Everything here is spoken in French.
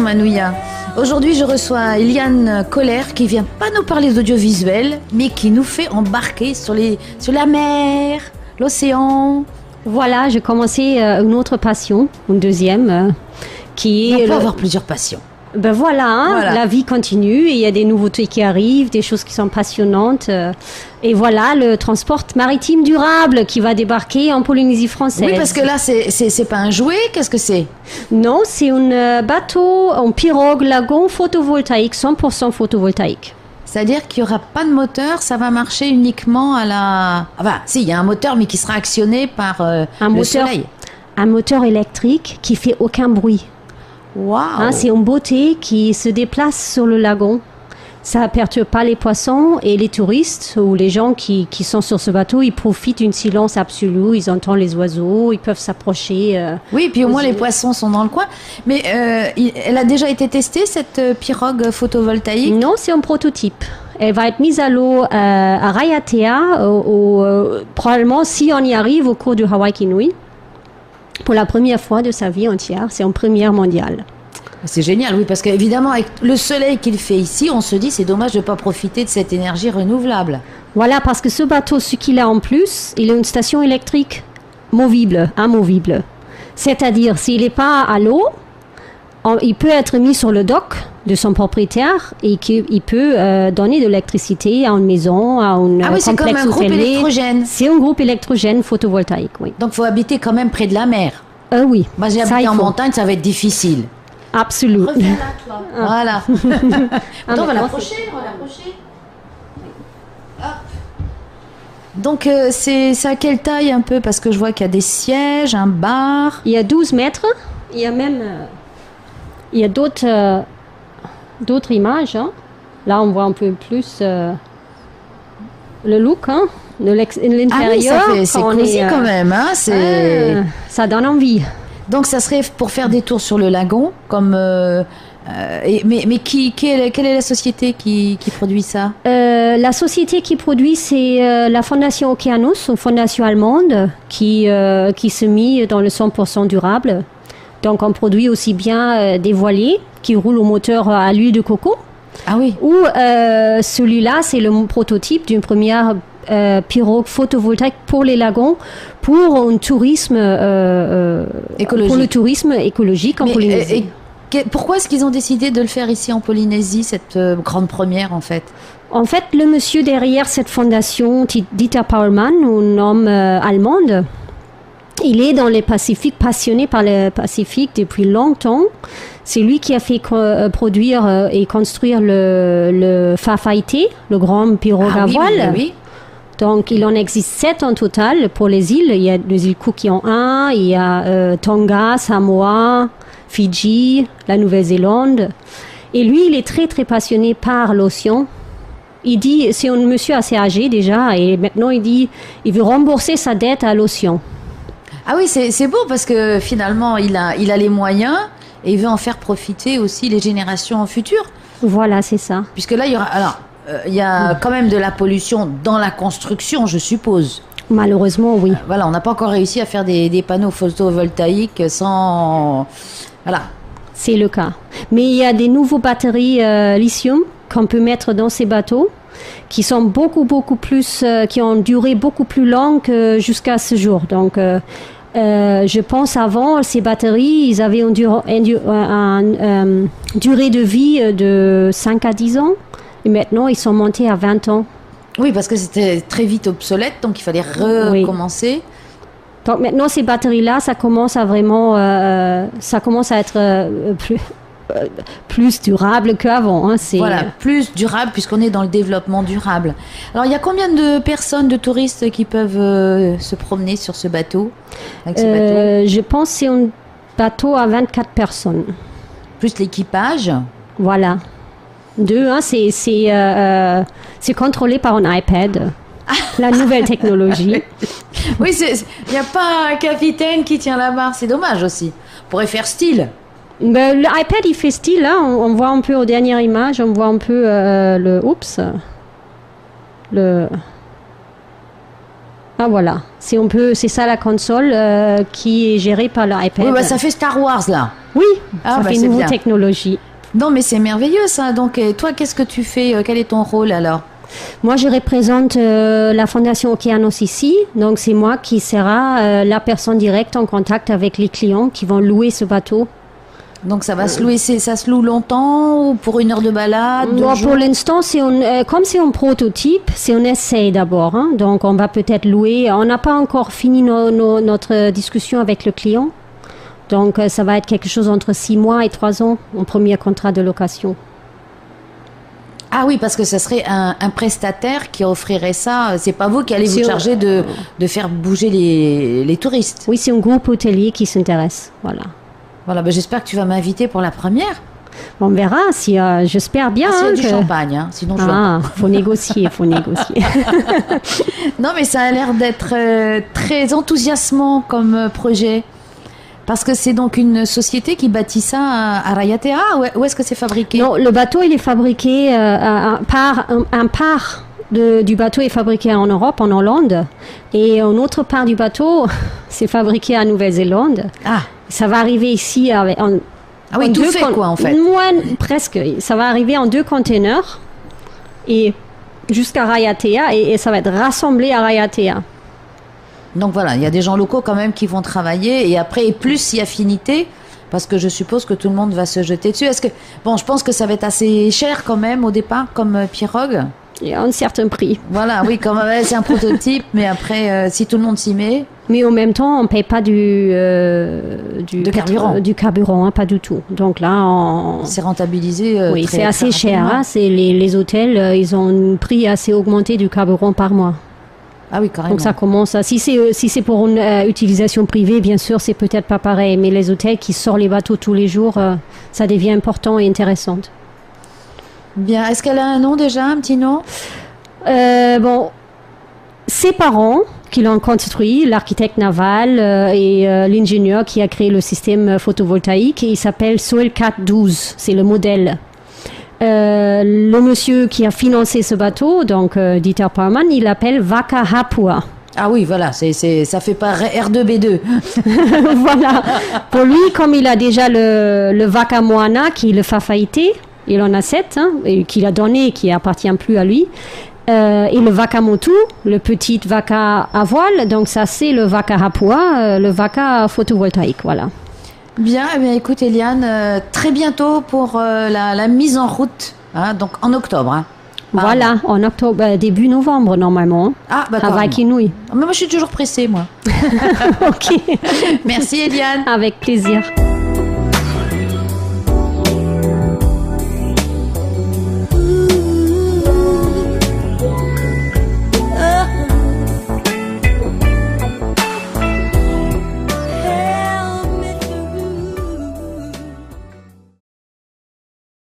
Manouya. Aujourd'hui, je reçois Eliane Kohler qui vient pas nous parler d'audiovisuel, mais qui nous fait embarquer sur la mer, l'océan. Voilà, j'ai commencé une autre passion, une deuxième, qui est... On peut avoir plusieurs passions. Ben voilà, la vie continue et il y a des nouveautés qui arrivent, des choses qui sont passionnantes. Et voilà, le transport maritime durable qui va débarquer en Polynésie française. Oui, parce que là, c'est pas un jouet, qu'est-ce que c'est? Non, c'est un bateau, un pirogue lagon photovoltaïque, 100% photovoltaïque. C'est-à-dire qu'il n'y aura pas de moteur, ça va marcher uniquement à la... Enfin, si, il y a un moteur, mais qui sera actionné par le soleil. Un moteur électrique qui fait aucun bruit. Wow. C'est une beauté qui se déplace sur le lagon. Ça ne perturbe pas les poissons et les touristes ou les gens qui sont sur ce bateau, ils profitent d'une silence absolue, ils entendent les oiseaux, ils peuvent s'approcher. Oui, puis au moins les poissons sont dans le coin. Mais elle a déjà été testée, cette pirogue photovoltaïque? Non, c'est un prototype. Elle va être mise à l'eau à Raiatea, probablement si on y arrive au cours du Hawaii Kinui. Pour la première fois de sa vie entière, c'est en première mondiale. C'est génial, oui, parce qu'évidemment, avec le soleil qu'il fait ici, on se dit c'est dommage de ne pas profiter de cette énergie renouvelable. Voilà, parce que ce bateau, ce qu'il a en plus, il a une station électrique amovible. C'est-à-dire, s'il n'est pas à l'eau, il peut être mis sur le dock de son propriétaire et qu'il peut donner de l'électricité à une maison, à un complexe hôtelier. C'est comme un groupe électrogène. C'est un groupe électrogène photovoltaïque, oui. Donc, il faut habiter quand même près de la mer. Oui. Moi, j'ai habité en montagne, ça va être difficile. Absolument. Reviens là, toi. Voilà. Attends, on va l'approcher, Hop. Donc, c'est à quelle taille un peu? Parce que je vois qu'il y a des sièges, un bar. Il y a 12 mètres. Il y a même... il y a d'autres images. Là, on voit un peu plus le look de l'intérieur. Ah oui, c'est cosy quand même. Ça donne envie. Donc, ça serait pour faire des tours sur le lagon, comme... mais quelle est la société qui produit ça? La société qui produit, c'est la Fondation Okeanos, une fondation allemande qui se met dans le 100% durable. Donc, on produit aussi bien des voiliers qui roulent au moteur à l'huile de coco. Ah oui. Ou celui-là, c'est le prototype d'une première pirogue photovoltaïque pour les lagons, pour un tourisme écologique. Pour le tourisme écologique en Polynésie. Pourquoi est-ce qu'ils ont décidé de le faire ici en Polynésie, cette grande première en fait? En fait, le monsieur derrière cette fondation, Dieter Paulmann, un homme allemand, il est dans les Pacifiques, passionné par le Pacifique depuis longtemps. C'est lui qui a fait produire et construire le Whawhaitea, le grand pirogue à voile. Oui. Donc, il en existe 7 en total pour les îles. Il y a les îles Cook qui en ont 1, il y a Tonga, Samoa, Fidji, la Nouvelle-Zélande. Et lui, il est très, très passionné par l'océan. Il dit, c'est un monsieur assez âgé déjà, et maintenant il dit, il veut rembourser sa dette à l'océan. Ah oui, c'est beau parce que finalement, il a les moyens et il veut en faire profiter aussi les générations futures. Voilà, c'est ça. Puisque là, il y aura... Alors, il y a quand même de la pollution dans la construction, je suppose. Malheureusement, oui. Voilà, on n'a pas encore réussi à faire des panneaux photovoltaïques sans... Voilà. C'est le cas. Mais il y a des nouveaux batteries lithium qu'on peut mettre dans ces bateaux qui sont beaucoup plus... qui ont une durée beaucoup plus longue que jusqu'à ce jour. Donc... je pense avant, ces batteries, ils avaient une durée de vie de 5 à 10 ans. Et maintenant, ils sont montés à 20 ans. Oui, parce que c'était très vite obsolète, donc il fallait recommencer. Oui. Donc maintenant, ces batteries-là, ça commence à être plus durable qu'avant. Voilà, plus durable puisqu'on est dans le développement durable. Alors, il y a combien de personnes, de touristes qui peuvent se promener sur ce bateau, Je pense que c'est un bateau à 24 personnes. Plus l'équipage? Voilà. 2, c'est contrôlé par un iPad. La nouvelle technologie. Oui, il n'y a pas un capitaine qui tient la barre, c'est dommage aussi. On pourrait faire style. L'iPad, il fait style, là. On voit un peu aux dernières images, on voit un peu Ah voilà, c'est ça la console qui est gérée par l'iPad. Oui, bah, ça fait Star Wars là. Oui, Ah, ça bah, fait c'est une nouvelle bien. technologie. Non, mais c'est merveilleux ça. Donc, toi, qu'est-ce que tu fais? Quel est ton rôle alors? Moi, je représente la Fondation Okeanos ici. Donc, c'est moi qui sera la personne directe en contact avec les clients qui vont louer ce bateau. Donc, ça va se louer, ça se loue longtemps ou pour une heure de balade? Moi, pour l'instant, comme c'est un prototype, c'est un essai d'abord. Hein. Donc, on va peut-être louer. On n'a pas encore fini notre discussion avec le client. Donc, ça va être quelque chose entre 6 mois et 3 ans, en premier contrat de location. Ah oui, parce que ça serait un prestataire qui offrirait ça. C'est pas vous qui allez vous charger de faire bouger les touristes. Oui, c'est un groupe hôtelier qui s'intéresse. Voilà. Voilà, ben j'espère que tu vas m'inviter pour la première. On verra, si j'espère bien. S'il y a du champagne, hein, sinon je Ah, faut négocier, faut négocier. Non, mais ça a l'air d'être très enthousiasmant comme projet. Parce que c'est donc une société qui bâtit ça à Rayatea. Où est-ce que c'est fabriqué? Non, le bateau, il est fabriqué, un part du bateau est fabriqué en Europe, en Hollande. Et une autre part du bateau, c'est fabriqué en Nouvelle-Zélande. Ah. Ça va arriver ici Ah oui, tout fait quoi en fait? Presque. Ça va arriver en 2 containers et jusqu'à Rayatea et ça va être rassemblé à Rayatea. Donc voilà, il y a des gens locaux quand même qui vont travailler et après, et plus si affinité, parce que je suppose que tout le monde va se jeter dessus. Bon, je pense que ça va être assez cher quand même au départ comme pirogue. Il y a un certain prix. Voilà, oui, quand même, c'est un prototype, mais après, si tout le monde s'y met... Mais en même temps, on ne paye pas du carburant. Du carburant, hein, pas du tout. Donc là, c'est rentabilisé. Oui, très, c'est assez très cher. rapidement. Hein, les hôtels, ils ont un prix assez augmenté du carburant par mois. Ah oui, carrément. Donc ça commence à... Si c'est pour une utilisation privée, bien sûr, c'est peut-être pas pareil. Mais les hôtels qui sortent les bateaux tous les jours, ça devient important et intéressant. Bien. Est-ce qu'elle a un nom déjà, un petit nom? Bon, ses parents qui l'ont construit, l'architecte naval et l'ingénieur qui a créé le système photovoltaïque, il s'appelle Soil 412, c'est le modèle. Le monsieur qui a financé ce bateau, donc Dieter Parman, il l'appelle Waka Hapua. Ah oui, voilà, ça fait pas R2B2. Voilà. Pour lui, comme il a déjà le Waka Moana qui est le Fafaité, il en a 7, hein, et qu'il a donné et qui appartient plus à lui. Et le Waka Motu, le petit Waka à voile, donc ça c'est le Waka Hapua, le Waka photovoltaïque, voilà. Bien, eh bien écoute Eliane, très bientôt pour la mise en route, hein, donc en octobre. Hein. Voilà, en octobre, début novembre normalement. Ah, d'accord. À Waikiniui. Mais moi je suis toujours pressée, moi. Ok. Merci Eliane. Avec plaisir.